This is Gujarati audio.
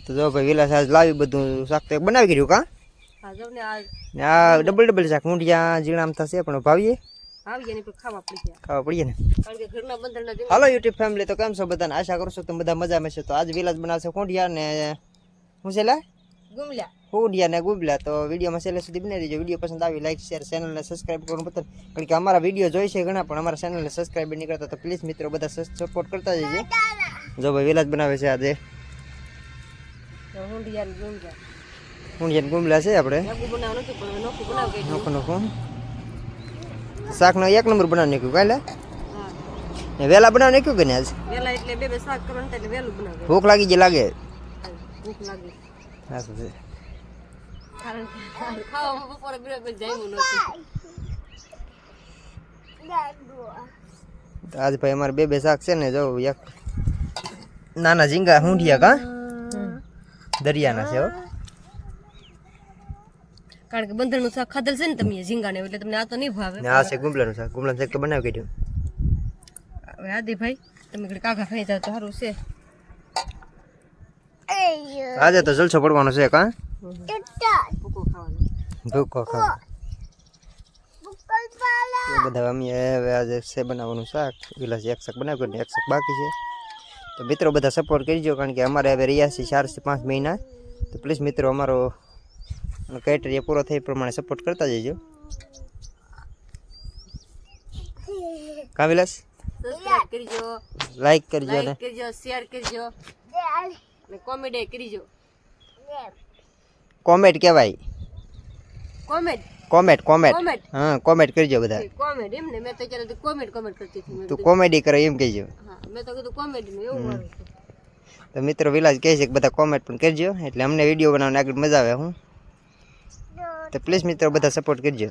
તો જો ભાઈ વિલાસ આજ લાવી બધું શાક તો બનાવી કર્યું કા હા જો ને આ ડબલ શાક મૂંડિયા જીણામ થશે પણ ભાવીએ આવી જાય ને ખાવા પડી ગયા ખાવા પડીએ ને કારણ કે ઘરના બંધણના જેમ હાલો યુટ્યુબ ફેમિલી તો કેમ છો બધાને આશા કરું છું તમે બધા મજામાં છે તો આજ વિલાસ બનાવશે કોંડિયા ને શું છે લા ગુમલ્યા કોંડિયા ને ગુબલા તો વિડીયોમાં છેલ્લે સુધી બનાવી દેજો વિડીયો પસંદ આવી લાઈક શેર ચેનલને સબસ્ક્રાઇબ કરવાનું બતન કારણ કે અમારા વિડીયો જોઈ છે ઘણા પણ અમારા ચેનલને સબસ્ક્રાઇબ નહીં કરતા તો પ્લીઝ મિત્રો બધા સપોર્ટ કરતા જજો જો ભાઈ વિલાસ બનાવે છે આજે હુંડિયા ને ગુમલ્યા કોંડિયા ગુમલા છે આપણે યાગુ બનાવવાનું નથી પણ નોખું બનાવ કે નોખું શાકનો એક નંબર બનાવી નાખ્યું કાલે હા ને વેલા બનાવી નાખ્યું કે ને આજ વેલા એટલે બે શાક કરવાનું એટલે વેલું બનાવે ભૂખ લાગી જે લાગે ભૂખ લાગે હા શું છે કારણ કે ખાવામાં બપોરે બરાબર જામ્યું નહોતું તો આજ ભાઈ અમારે બે શાક છે ને જો એક નાના ઝીંગા હુંડિયા કા દરિયાના છે હો કારણ કે બંધણનું શાક ખાધેલ છે ને તમે ઝીંગાને એટલે તમને આ તો નહીં ભાવે ને આ છે ગુમલાનું શાક તો બનાવી કાઢ્યું હવે આદિભાઈ તમે ઘડી કાકા ખાઈ જાવ તો સારું છે આજે તો જલસો પડવાનો છે કા ભૂકો ખાવાનો ભૂકો ખાવા એ બધા અમે હવે આજે છે બનાવવાનું શાક વિલાસ એક શાક બનાવ્યું ને એક શાક બાકી છે તો મિત્રો બધા સપોર્ટ કરજો કારણ કે અમારે હવે રહ્યા છે 4 થી 5 મહિના તો પ્લીઝ મિત્રો અમારો ક્રાઇટેરિયા પૂરો થાય એ પ્રમાણે સપોર્ટ કરતા જજો કા વિલાસ સબસ્ક્રાઇબ કરજો લાઈક કરજો ને લાઈક કરજો શેર કરજો અને કોમેન્ટ કરજો કોમેન્ટ કહેવાય કોમેન્ટ કોમેન્ટ કોમેન્ટ હા કોમેન્ટ કરજો બધા કોમેન્ટ એમ ને મેં તો ત્યારે કોમેન્ટ કરતી હતી મેં તું કોમેડી કરે એમ કહેજો હા મેં તો કીધું કોમેન્ટ નું એવું મારું છે તો મિત્રો વિલાસ કહે છે કે બધા કોમેન્ટ પણ કરજો એટલે અમને વિડીયો બનાવવાની આગળ મજા આવે હું તો પ્લીઝ મિત્રો બધા સપોર્ટ કરજો